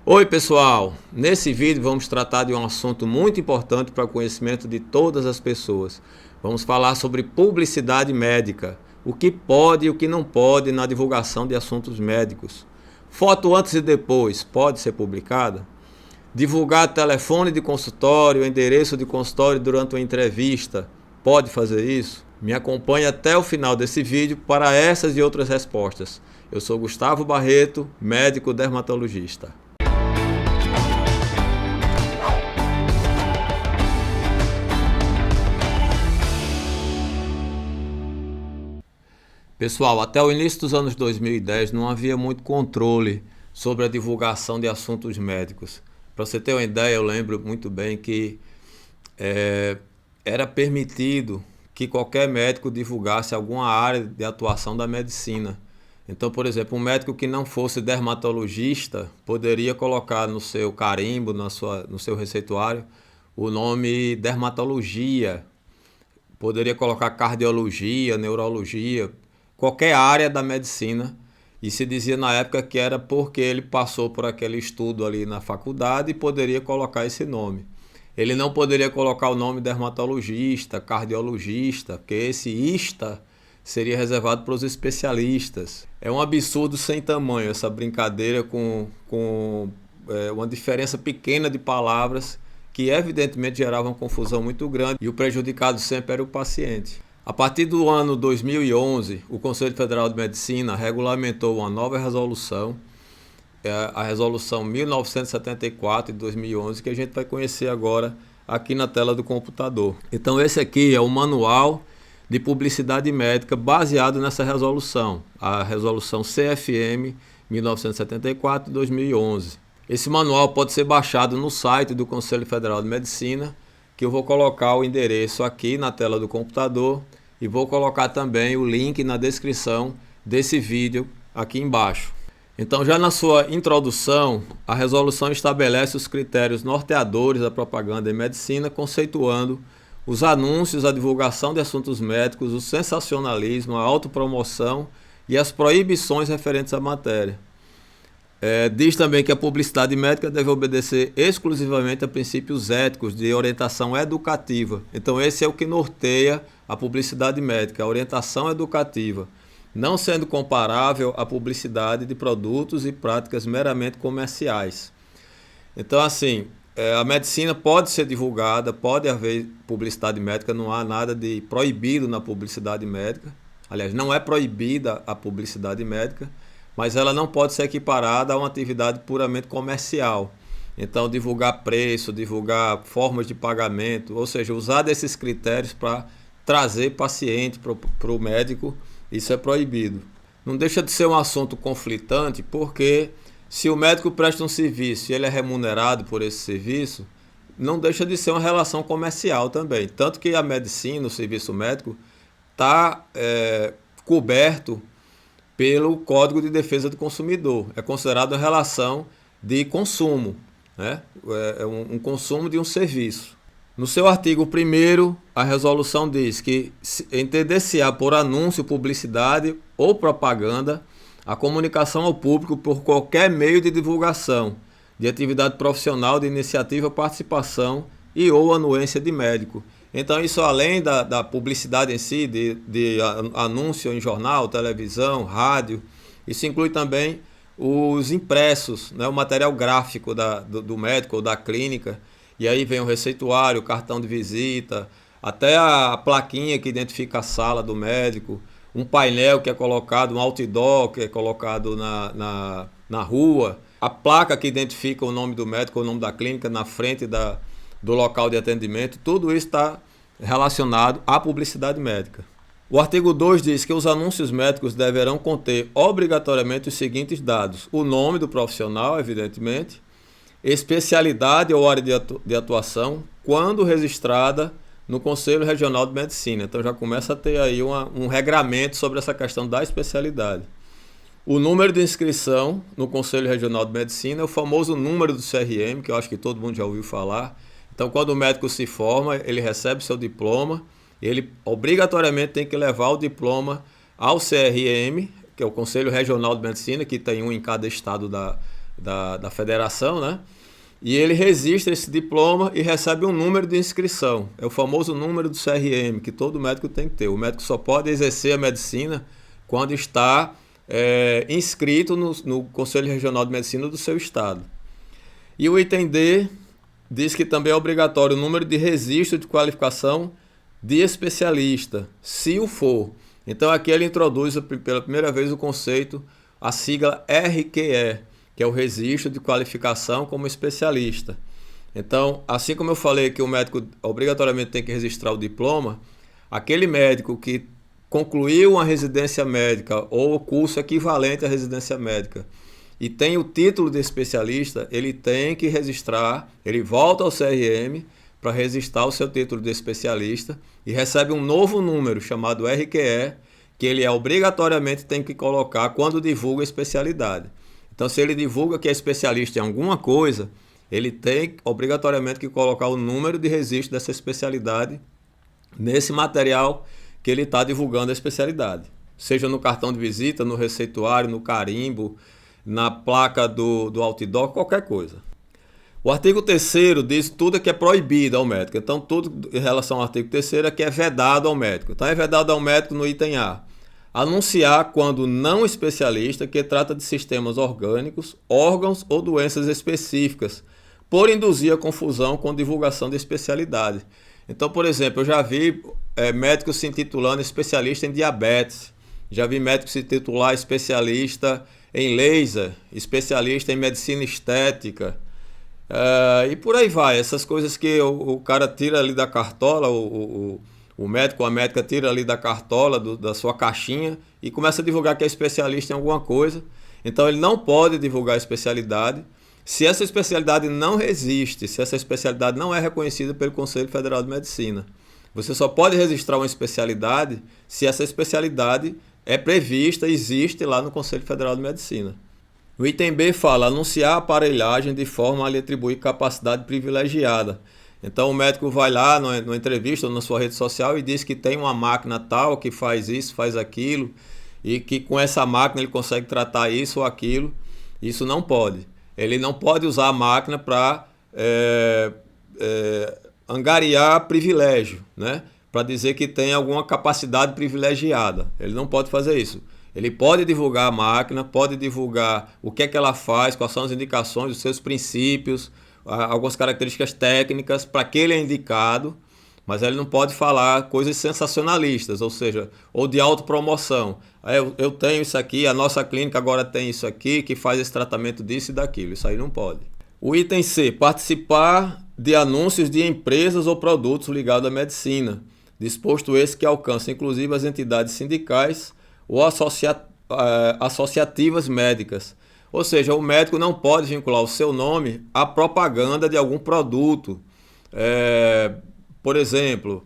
Oi pessoal, nesse vídeo vamos tratar de um assunto muito importante para o conhecimento de todas as pessoas. Vamos falar sobre publicidade médica, o que pode e o que não pode na divulgação de assuntos médicos. Foto antes e depois pode ser publicada? Divulgar telefone de consultório, endereço de consultório durante uma entrevista, pode fazer isso? Me acompanhe até o final desse vídeo para essas e outras respostas. Eu sou Gustavo Barreto, médico dermatologista. Pessoal, até o início dos anos 2010 não havia muito controle sobre a divulgação de assuntos médicos. Para você ter uma ideia, eu lembro muito bem que era permitido que qualquer médico divulgasse alguma área de atuação da medicina. Então, por exemplo, um médico que não fosse dermatologista poderia colocar no seu carimbo, no seu receituário, o nome dermatologia. Poderia colocar cardiologia, neurologia, qualquer área da medicina, e se dizia na época que era porque ele passou por aquele estudo ali na faculdade e poderia colocar esse nome. Ele não poderia colocar o nome dermatologista, cardiologista, porque esse ista seria reservado para os especialistas. É um absurdo sem tamanho essa brincadeira com uma diferença pequena de palavras que evidentemente gerava uma confusão muito grande e o prejudicado sempre era o paciente. A partir do ano 2011, o Conselho Federal de Medicina regulamentou uma nova resolução, a resolução 1974 de 2011, que a gente vai conhecer agora aqui na tela do computador. Então esse aqui é o manual de publicidade médica baseado nessa resolução, a resolução CFM 1974 de 2011. Esse manual pode ser baixado no site do Conselho Federal de Medicina, que eu vou colocar o endereço aqui na tela do computador e vou colocar também o link na descrição desse vídeo aqui embaixo. Então, já na sua introdução, a resolução estabelece os critérios norteadores da propaganda em medicina, conceituando os anúncios, a divulgação de assuntos médicos, o sensacionalismo, a autopromoção e as proibições referentes à matéria. Diz também que a publicidade médica deve obedecer exclusivamente a princípios éticos de orientação educativa. Então esse é o que norteia a publicidade médica, a orientação educativa, não sendo comparável à publicidade de produtos e práticas meramente comerciais. Então assim, a medicina pode ser divulgada, pode haver publicidade médica, não há nada de proibido na publicidade médica. Aliás, não é proibida a publicidade médica, mas ela não pode ser equiparada a uma atividade puramente comercial. Então, divulgar preço, divulgar formas de pagamento, ou seja, usar desses critérios para trazer paciente para o médico, isso é proibido. Não deixa de ser um assunto conflitante, porque se o médico presta um serviço e ele é remunerado por esse serviço, não deixa de ser uma relação comercial também. Tanto que a medicina, o serviço médico, está coberto pelo Código de Defesa do Consumidor. É considerado uma relação de consumo, né? É um consumo de um serviço. No seu artigo 1º, a resolução diz que entender-se-á por anúncio, publicidade ou propaganda a comunicação ao público por qualquer meio de divulgação, de atividade profissional, de iniciativa, participação e ou anuência de médico. Então isso além da publicidade em si, de anúncio em jornal, televisão, rádio, isso inclui também os impressos, né, o material gráfico do médico ou da clínica, e aí vem o receituário, o cartão de visita, até a plaquinha que identifica a sala do médico, um painel que é colocado, um outdoor que é colocado na rua, a placa que identifica o nome do médico, o nome da clínica na frente do local de atendimento, tudo isso está relacionado à publicidade médica. O artigo 2 diz que os anúncios médicos deverão conter obrigatoriamente os seguintes dados: o nome do profissional, evidentemente, especialidade ou área de atuação, quando registrada no Conselho Regional de Medicina. Então já começa a ter aí um regramento sobre essa questão da especialidade. O número de inscrição no Conselho Regional de Medicina é o famoso número do CRM, que eu acho que todo mundo já ouviu falar. Então, quando o médico se forma, ele recebe seu diploma, ele obrigatoriamente tem que levar o diploma ao CRM, que é o Conselho Regional de Medicina, que tem um em cada estado da federação, né? E ele registra esse diploma e recebe um número de inscrição. É o famoso número do CRM, que todo médico tem que ter. O médico só pode exercer a medicina quando está inscrito no Conselho Regional de Medicina do seu estado. E o item D diz que também é obrigatório o número de registro de qualificação de especialista, se o for. Então aqui ele introduz pela primeira vez o conceito, a sigla RQE, que é o registro de qualificação como especialista. Então, assim como eu falei que o médico obrigatoriamente tem que registrar o diploma, aquele médico que concluiu uma residência médica ou o curso equivalente à residência médica e tem o título de especialista, ele tem que registrar, ele volta ao CRM para registrar o seu título de especialista e recebe um novo número chamado RQE, que ele obrigatoriamente tem que colocar quando divulga a especialidade. Então, se ele divulga que é especialista em alguma coisa, ele tem obrigatoriamente que colocar o número de registro dessa especialidade nesse material que ele está divulgando a especialidade. Seja no cartão de visita, no receituário, no carimbo, na placa do outdoor, qualquer coisa. O artigo 3º diz tudo que é proibido ao médico. Então, tudo em relação ao artigo 3º é que é vedado ao médico. Então, é vedado ao médico no item A. Anunciar quando não especialista que trata de sistemas orgânicos, órgãos ou doenças específicas, por induzir a confusão com divulgação de especialidade. Então, por exemplo, eu já vi médicos se intitulando especialista em diabetes, já vi médicos se titular especialista em laser, especialista em medicina estética, e por aí vai. Essas coisas que o cara tira ali da cartola, o médico ou a médica tira ali da cartola, da sua caixinha e começa a divulgar que é especialista em alguma coisa. Então ele não pode divulgar a especialidade se essa especialidade não existe, se essa especialidade não é reconhecida pelo Conselho Federal de Medicina. Você só pode registrar uma especialidade se essa especialidade é prevista, existe lá no Conselho Federal de Medicina. O item B fala anunciar a aparelhagem de forma a lhe atribuir capacidade privilegiada. Então o médico vai lá numa entrevista ou na sua rede social e diz que tem uma máquina tal que faz isso, faz aquilo, e que com essa máquina ele consegue tratar isso ou aquilo. Isso não pode. Ele não pode usar a máquina para angariar privilégio, né? Para dizer que tem alguma capacidade privilegiada. Ele não pode fazer isso. Ele pode divulgar a máquina, pode divulgar o que é que ela faz, quais são as indicações, os seus princípios, algumas características técnicas para que ele é indicado, mas ele não pode falar coisas sensacionalistas, ou seja, ou de autopromoção. Eu tenho isso aqui, a nossa clínica agora tem isso aqui, que faz esse tratamento disso e daquilo. Isso aí não pode. O item C, participar de anúncios de empresas ou produtos ligados à medicina, disposto esse que alcança inclusive as entidades sindicais ou associativas médicas. Ou seja, o médico não pode vincular o seu nome à propaganda de algum produto. Por exemplo,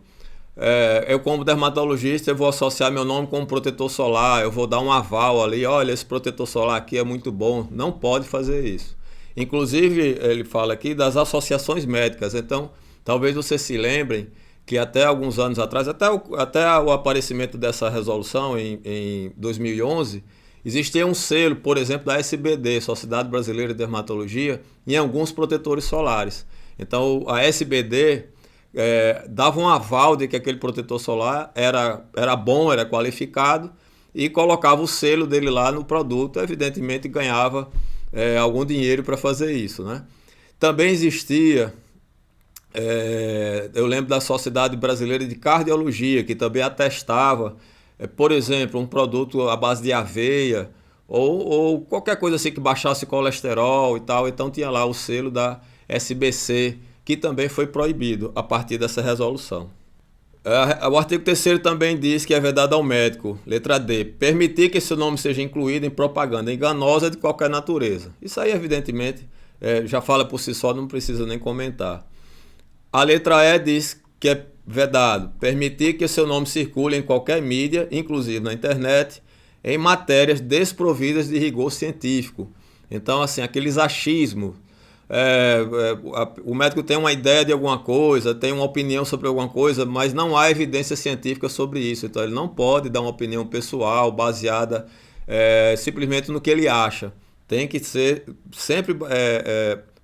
eu como dermatologista eu vou associar meu nome com um protetor solar, eu vou dar um aval ali, olha, esse protetor solar aqui é muito bom. Não pode fazer isso. Inclusive, ele fala aqui das associações médicas. Então, talvez vocês se lembrem que até alguns anos atrás, até o aparecimento dessa resolução em 2011, existia um selo, por exemplo, da SBD, Sociedade Brasileira de Dermatologia, em alguns protetores solares. Então, a SBD dava um aval de que aquele protetor solar era bom, era qualificado, e colocava o selo dele lá no produto, evidentemente ganhava algum dinheiro para fazer isso, né? Também existia, eu lembro da Sociedade Brasileira de Cardiologia, que também atestava, por exemplo, um produto à base de aveia ou qualquer coisa assim que baixasse colesterol e tal. Então tinha lá o selo da SBC, que também foi proibido a partir dessa resolução. O artigo 3º também diz que é vedado ao médico, letra D, permitir que seu nome seja incluído em propaganda enganosa de qualquer natureza. Isso aí, evidentemente, já fala por si só, não precisa nem comentar. A letra E diz que é vedado permitir que seu nome circule em qualquer mídia, inclusive na internet, em matérias desprovidas de rigor científico. Então, assim, aqueles achismos. O médico tem uma ideia de alguma coisa, tem uma opinião sobre alguma coisa, mas não há evidência científica sobre isso. Então ele não pode dar uma opinião pessoal baseada simplesmente no que ele acha. tem que ser sempre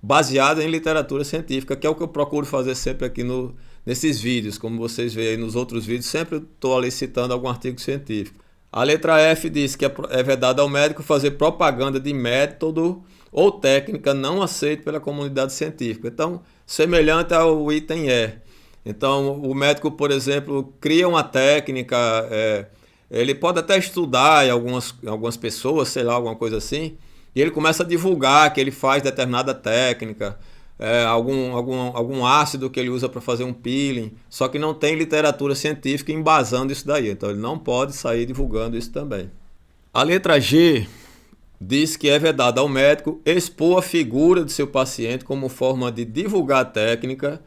baseada em literatura científica, que é o que eu procuro fazer sempre aqui nesses vídeos. Como vocês veem aí nos outros vídeos, sempre estou ali citando algum artigo científico. A letra F diz que é vedado ao médico fazer propaganda de método ou técnica não aceita pela comunidade científica. Então, semelhante ao item E. Então, o médico, por exemplo, cria uma técnica, ele pode até estudar em algumas pessoas, sei lá, alguma coisa assim, e ele começa a divulgar que ele faz determinada técnica, algum ácido que ele usa para fazer um peeling, só que não tem literatura científica embasando isso daí, então ele não pode sair divulgando isso também. A letra G diz que é vedado ao médico expor a figura de seu paciente como forma de divulgar a técnica,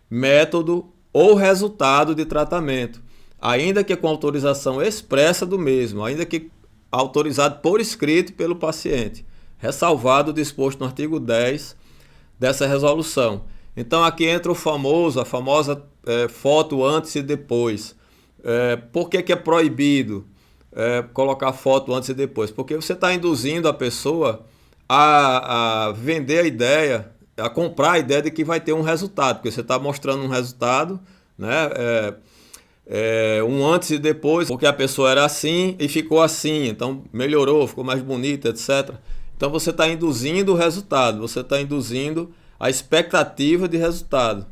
método ou resultado de tratamento, ainda que com autorização expressa do mesmo, ainda que autorizado por escrito pelo paciente, ressalvado o disposto no artigo 10 dessa resolução. Então aqui entra a famosa foto antes e depois. Por que é proibido colocar foto antes e depois? Porque você está induzindo a pessoa a vender a ideia, a comprar a ideia de que vai ter um resultado, porque você está mostrando um resultado, né? Um antes e depois, porque a pessoa era assim e ficou assim, então melhorou, ficou mais bonita, etc. Então você está induzindo o resultado, você está induzindo a expectativa de resultado,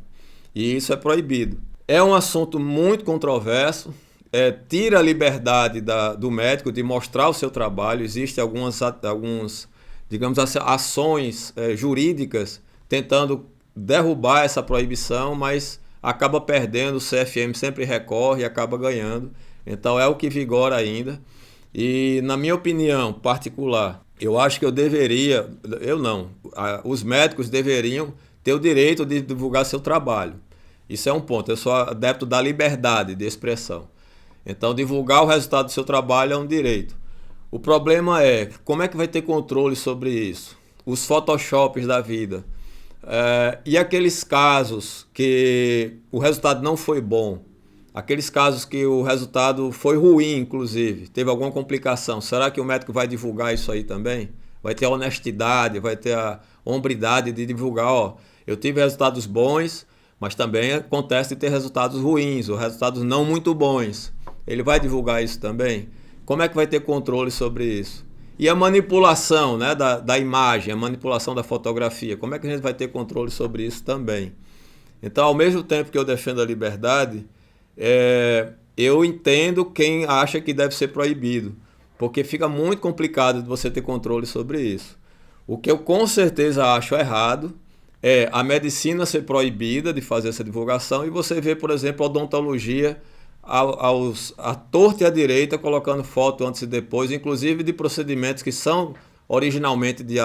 e isso é proibido. É um assunto muito controverso, tira a liberdade do médico de mostrar o seu trabalho. Existem algumas digamos assim, ações jurídicas tentando derrubar essa proibição, mas acaba perdendo, o CFM sempre recorre e acaba ganhando. Então é o que vigora ainda. E na minha opinião particular, eu acho que os médicos deveriam ter o direito de divulgar seu trabalho. Isso é um ponto, eu sou adepto da liberdade de expressão. Então divulgar o resultado do seu trabalho é um direito. O problema é, como é que vai ter controle sobre isso? Os photoshops da vida. E aqueles casos que o resultado não foi bom, aqueles casos que o resultado foi ruim, inclusive, teve alguma complicação, será que o médico vai divulgar isso aí também? Vai ter a honestidade, vai ter a hombridade de divulgar, eu tive resultados bons, mas também acontece de ter resultados ruins, ou resultados não muito bons. Ele vai divulgar isso também? Como é que vai ter controle sobre isso? E a manipulação, né, da imagem, a manipulação da fotografia, como é que a gente vai ter controle sobre isso também? Então, ao mesmo tempo que eu defendo a liberdade, eu entendo quem acha que deve ser proibido, porque fica muito complicado de você ter controle sobre isso. O que eu com certeza acho errado é a medicina ser proibida de fazer essa divulgação, e você vê, por exemplo, a odontologia à torta e à direita colocando foto antes e depois, inclusive de procedimentos que são originalmente de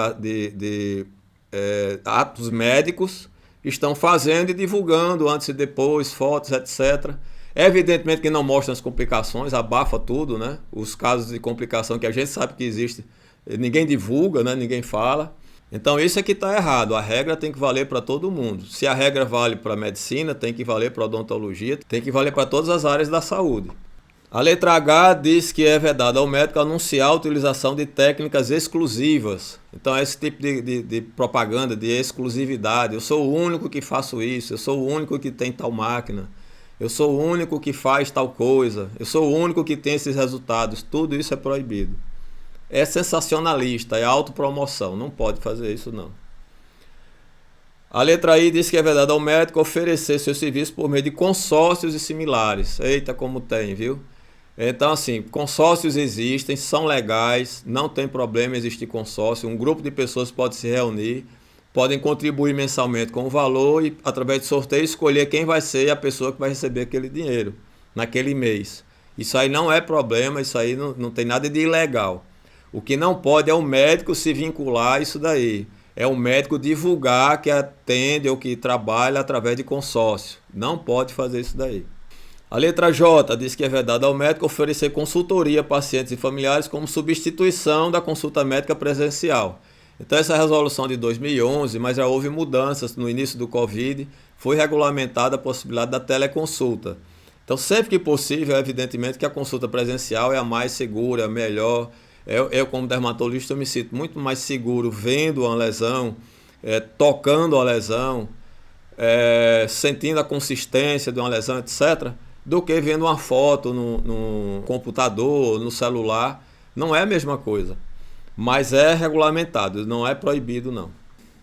atos médicos, estão fazendo e divulgando antes e depois, fotos, etc. Evidentemente que não mostram as complicações, abafa tudo, né? Os casos de complicação que a gente sabe que existe, ninguém divulga, né? Ninguém fala. Então isso é que está errado, a regra tem que valer para todo mundo. Se a regra vale para a medicina, tem que valer para a odontologia, tem que valer para todas as áreas da saúde. A letra H diz que é vedado ao médico anunciar a utilização de técnicas exclusivas. Então esse tipo de propaganda, de exclusividade, eu sou o único que faço isso, eu sou o único que tem tal máquina, eu sou o único que faz tal coisa, eu sou o único que tem esses resultados, tudo isso é proibido. É sensacionalista, é autopromoção, não pode fazer isso não. A letra I diz que é vedado ao médico oferecer seu serviço por meio de consórcios e similares. Eita, como tem, viu? Então, assim, consórcios existem, são legais, não tem problema existir consórcio. Um grupo de pessoas pode se reunir, podem contribuir mensalmente com o valor e, através de sorteio, escolher quem vai ser a pessoa que vai receber aquele dinheiro naquele mês. Isso aí não é problema, isso aí não tem nada de ilegal. O que não pode é o médico se vincular a isso daí. É o médico divulgar que atende ou que trabalha através de consórcio. Não pode fazer isso daí. A letra J diz que é vedado ao médico oferecer consultoria a pacientes e familiares como substituição da consulta médica presencial. Então essa resolução de 2011, mas já houve mudanças no início do Covid, foi regulamentada a possibilidade da teleconsulta. Então sempre que possível, evidentemente que a consulta presencial é a mais segura, a melhor, Eu como dermatologista, eu me sinto muito mais seguro vendo uma lesão, tocando a lesão, sentindo a consistência de uma lesão, etc., do que vendo uma foto no computador, no celular. Não é a mesma coisa, mas é regulamentado, não é proibido, não.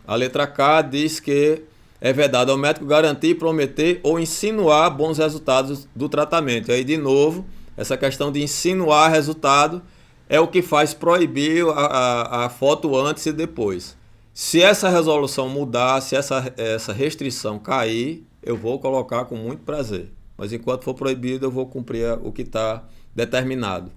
A letra K diz que é vedado ao médico garantir, prometer ou insinuar bons resultados do tratamento. E aí, de novo, essa questão de insinuar resultado é o que faz proibir a foto antes e depois. Se essa resolução mudar, se essa restrição cair, eu vou colocar com muito prazer. Mas enquanto for proibido, eu vou cumprir o que está determinado.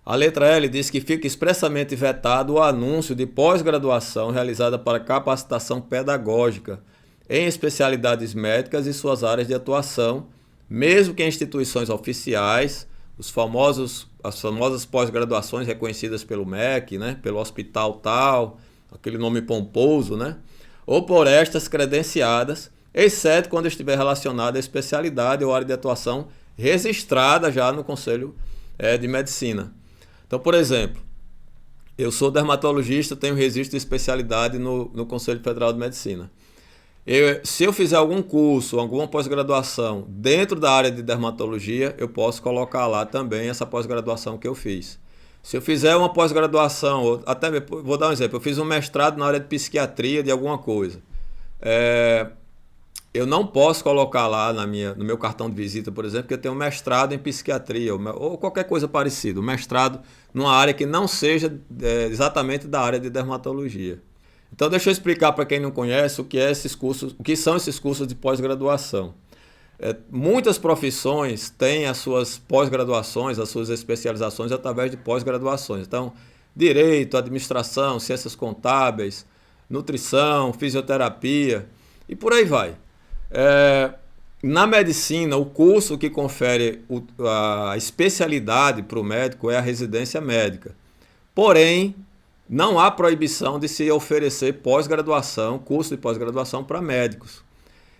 A letra L diz que fica expressamente vetado o anúncio de pós-graduação realizada para capacitação pedagógica em especialidades médicas e suas áreas de atuação, mesmo que em instituições oficiais, as famosas pós-graduações reconhecidas pelo MEC, né, pelo hospital tal, aquele nome pomposo, né, ou por estas credenciadas, exceto quando estiver relacionada à especialidade ou área de atuação registrada já no Conselho de Medicina. Então, por exemplo, eu sou dermatologista, tenho registro de especialidade no Conselho Federal de Medicina. Se eu fizer algum curso, alguma pós-graduação dentro da área de dermatologia, eu posso colocar lá também essa pós-graduação que eu fiz. Se eu fizer uma pós-graduação, vou dar um exemplo, eu fiz um mestrado na área de psiquiatria de alguma coisa. Eu não posso colocar lá no meu cartão de visita, por exemplo, que eu tenho um mestrado em psiquiatria ou qualquer coisa parecida, um mestrado numa área que não seja exatamente da área de dermatologia. Então, deixa eu explicar para quem não conhece o que são esses cursos de pós-graduação. Muitas profissões têm as suas pós-graduações, as suas especializações através de pós-graduações. Então, direito, administração, ciências contábeis, nutrição, fisioterapia e por aí vai. Na medicina, o curso que confere a especialidade para o médico é a residência médica. Porém, não há proibição de se oferecer pós-graduação, curso de pós-graduação para médicos.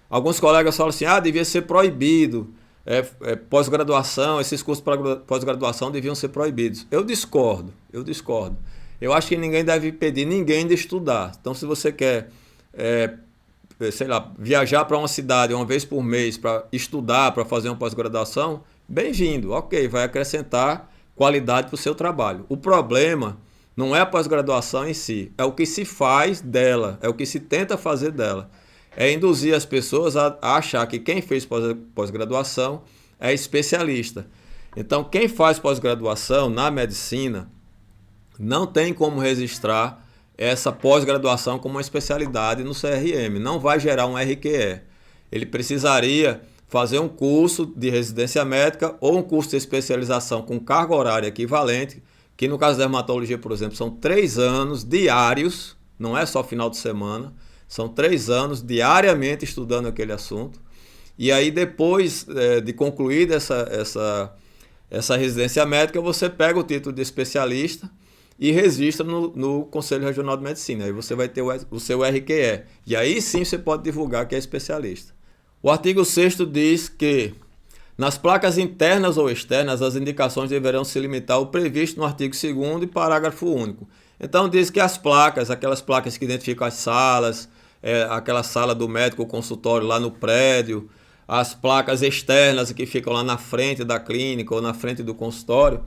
Alguns colegas falam assim, devia ser proibido, pós-graduação, esses cursos para pós-graduação deviam ser proibidos. Eu discordo. Eu acho que ninguém deve impedir ninguém de estudar. Então, se você quer, viajar para uma cidade uma vez por mês para estudar, para fazer uma pós-graduação, bem-vindo, ok, vai acrescentar qualidade para o seu trabalho. O problema não é a pós-graduação em si, é o que se faz dela, é o que se tenta fazer dela. É induzir as pessoas a achar que quem fez pós-graduação é especialista. Então, quem faz pós-graduação na medicina não tem como registrar essa pós-graduação como uma especialidade no CRM, não vai gerar um RQE. Ele precisaria fazer um curso de residência médica ou um curso de especialização com carga horária equivalente, que no caso da dermatologia, por exemplo, são 3 anos diários, não é só final de semana, são 3 anos diariamente estudando aquele assunto. E aí depois de concluída essa residência médica, você pega o título de especialista e registra no Conselho Regional de Medicina. Aí você vai ter o seu RQE. E aí sim você pode divulgar que é especialista. O artigo 6º diz que nas placas internas ou externas, as indicações deverão se limitar ao previsto no artigo 2º e parágrafo único. Então diz que as placas, aquelas placas que identificam as salas, aquela sala do médico, o consultório lá no prédio, as placas externas que ficam lá na frente da clínica ou na frente do consultório,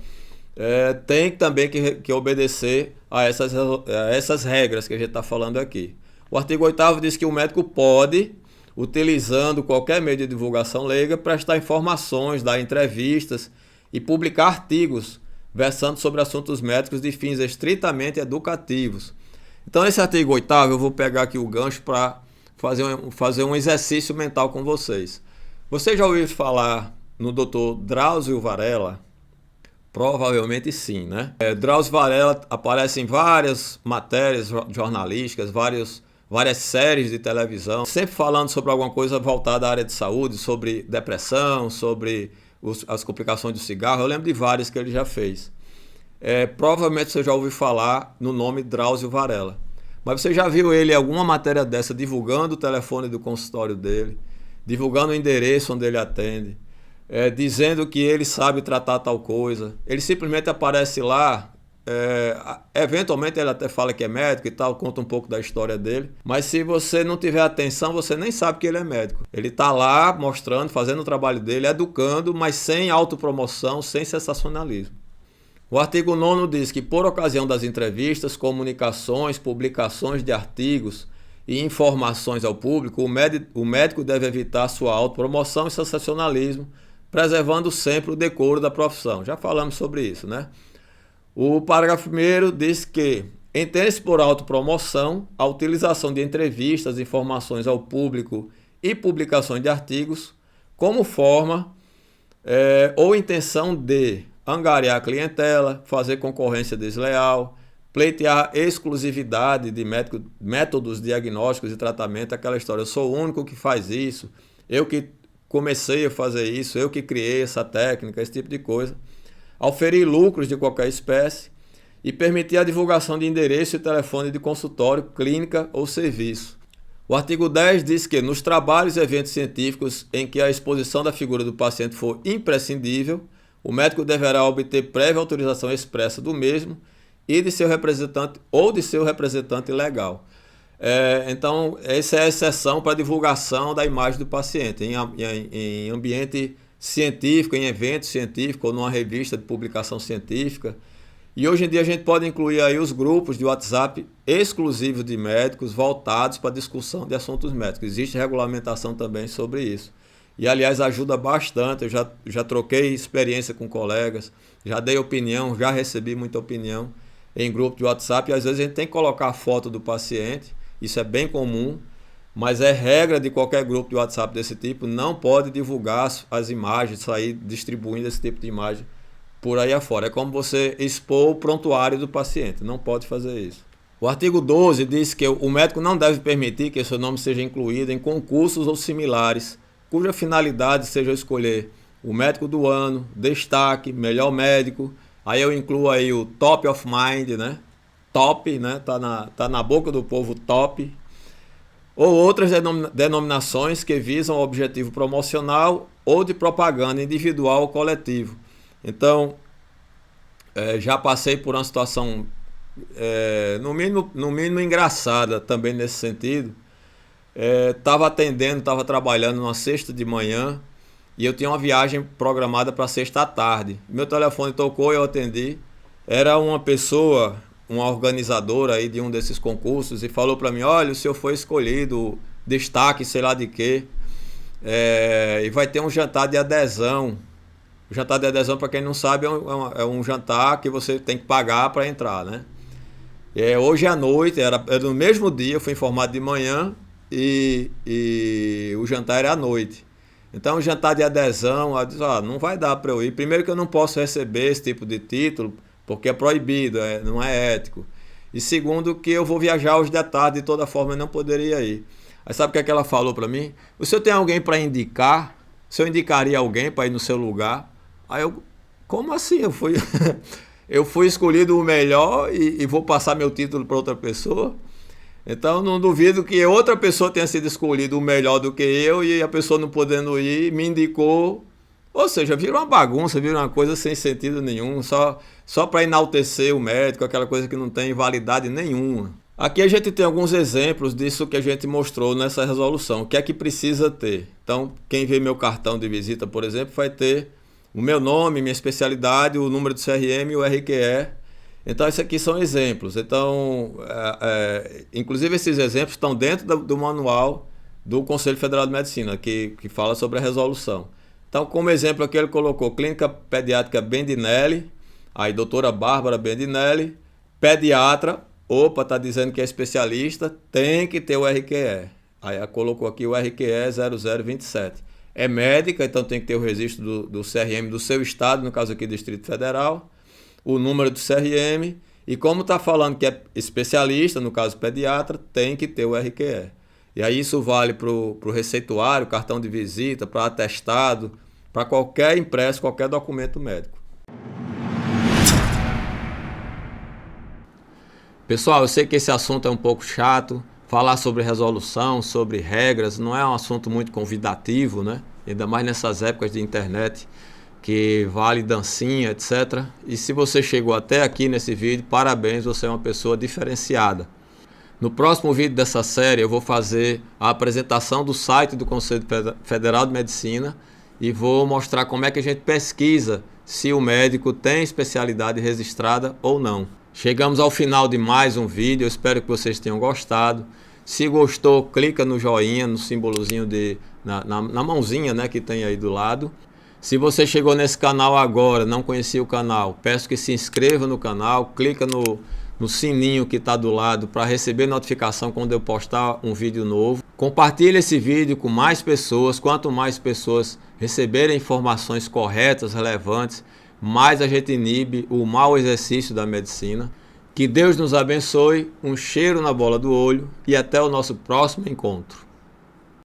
tem também que obedecer a essas regras que a gente está falando aqui. O artigo 8º diz que o médico pode, utilizando qualquer meio de divulgação leiga, prestar informações, dar entrevistas e publicar artigos versando sobre assuntos médicos de fins estritamente educativos. Então, esse artigo 8º, eu vou pegar aqui o gancho para fazer um exercício mental com vocês. Você já ouviu falar no Dr. Drauzio Varella? Provavelmente sim, né? Drauzio Varella aparece em várias matérias jornalísticas, várias séries de televisão, sempre falando sobre alguma coisa voltada à área de saúde, sobre depressão, sobre as complicações do cigarro. Eu lembro de várias que ele já fez. Provavelmente você já ouviu falar no nome Drauzio Varella. Mas você já viu ele em alguma matéria dessa divulgando o telefone do consultório dele, divulgando o endereço onde ele atende, dizendo que ele sabe tratar tal coisa? Ele simplesmente aparece lá eventualmente ele até fala que é médico e tal, conta um pouco da história dele, mas se você não tiver atenção, você nem sabe que ele é médico. Ele está lá mostrando, fazendo o trabalho dele, educando, mas sem autopromoção, sem sensacionalismo. O artigo 9º diz que, por ocasião das entrevistas, comunicações, publicações de artigos e informações ao público, o médico deve evitar sua autopromoção e sensacionalismo, preservando sempre o decoro da profissão. Já falamos sobre isso, né? O parágrafo 1º diz que, entende-se por autopromoção a utilização de entrevistas, informações ao público e publicações de artigos como forma ou intenção de angariar clientela, fazer concorrência desleal, pleitear exclusividade de métodos diagnósticos e tratamento, aquela história, eu sou o único que faz isso, eu que comecei a fazer isso, eu que criei essa técnica, esse tipo de coisa, auferir lucros de qualquer espécie e permitir a divulgação de endereço e telefone de consultório, clínica ou serviço. O artigo 10 diz que, nos trabalhos e eventos científicos em que a exposição da figura do paciente for imprescindível, o médico deverá obter prévia autorização expressa do mesmo e de seu representante ou de seu representante legal. Então, essa é a exceção para a divulgação da imagem do paciente em ambiente científico, em evento científico ou numa revista de publicação científica. E hoje em dia a gente pode incluir aí os grupos de WhatsApp exclusivos de médicos voltados para a discussão de assuntos médicos. Existe regulamentação também sobre isso. E, aliás, ajuda bastante. Eu já troquei experiência com colegas, já dei opinião, já recebi muita opinião em grupo de WhatsApp. E, às vezes, a gente tem que colocar a foto do paciente, isso é bem comum, mas é regra de qualquer grupo de WhatsApp desse tipo, não pode divulgar as imagens, sair distribuindo esse tipo de imagem por aí afora. É como você expor o prontuário do paciente, não pode fazer isso. O artigo 12 diz que o médico não deve permitir que seu nome seja incluído em concursos ou similares, cuja finalidade seja escolher o médico do ano, destaque, melhor médico. Aí eu incluo aí o top of mind, né? Top, né? Tá na boca do povo, top. Ou outras denominações que visam o objetivo promocional ou de propaganda individual ou coletivo. Então, já passei por uma situação, no mínimo engraçada também nesse sentido. Estava trabalhando numa sexta de manhã e eu tinha uma viagem programada para sexta à tarde. Meu telefone tocou e eu atendi. Era uma pessoa, uma organizadora aí de um desses concursos, e falou para mim: olha, o senhor foi escolhido, destaque, sei lá de quê, e vai ter um jantar de adesão. O jantar de adesão, para quem não sabe, é um jantar que você tem que pagar para entrar, né? Hoje à noite, era no mesmo dia, eu fui informado de manhã, e o jantar era à noite. Então, o jantar de adesão, eu disse: não vai dar para eu ir. Primeiro que eu não posso receber esse tipo de título, porque é proibido, não é ético. E segundo que eu vou viajar hoje de tarde, de toda forma eu não poderia ir. Aí sabe o que ela falou para mim? O senhor tem alguém para indicar? O senhor indicaria alguém para ir no seu lugar? Aí eu: como assim? Eu fui escolhido o melhor e vou passar meu título para outra pessoa? Então não duvido que outra pessoa tenha sido escolhido o melhor do que eu, e a pessoa não podendo ir me indicou. Ou seja, vira uma bagunça, vira uma coisa sem sentido nenhum, só para enaltecer o médico, aquela coisa que não tem validade nenhuma. Aqui a gente tem alguns exemplos disso que a gente mostrou nessa resolução. O que é que precisa ter? Então, quem vê meu cartão de visita, por exemplo, vai ter o meu nome, minha especialidade, o número do CRM e o RQE. Então, esses aqui são exemplos. Então, inclusive esses exemplos estão dentro do manual do Conselho Federal de Medicina, que fala sobre a resolução. Então, como exemplo aqui, ele colocou Clínica Pediátrica Bendinelli, aí doutora Bárbara Bendinelli, pediatra, está dizendo que é especialista, tem que ter o RQE. Aí colocou aqui o RQE 0027. É médica, então tem que ter o registro do CRM do seu estado, no caso aqui Distrito Federal, o número do CRM, e como está falando que é especialista, no caso pediatra, tem que ter o RQE. E aí isso vale para o receituário, cartão de visita, para atestado, para qualquer impresso, qualquer documento médico. Pessoal, eu sei que esse assunto é um pouco chato. Falar sobre resolução, sobre regras, não é um assunto muito convidativo, né? Ainda mais nessas épocas de internet, que vale dancinha, etc. E se você chegou até aqui nesse vídeo, parabéns, você é uma pessoa diferenciada. No próximo vídeo dessa série eu vou fazer a apresentação do site do Conselho Federal de Medicina e vou mostrar como é que a gente pesquisa se o médico tem especialidade registrada ou não. Chegamos ao final de mais um vídeo, eu espero que vocês tenham gostado. Se gostou, clica no joinha, no símbolozinho na mãozinha, né, que tem aí do lado. Se você chegou nesse canal agora, não conhecia o canal, peço que se inscreva no canal, clica no sininho que está do lado para receber notificação quando eu postar um vídeo novo. Compartilhe esse vídeo com mais pessoas. Quanto mais pessoas receberem informações corretas, relevantes, mais a gente inibe o mau exercício da medicina. Que Deus nos abençoe, um cheiro na bola do olho e até o nosso próximo encontro.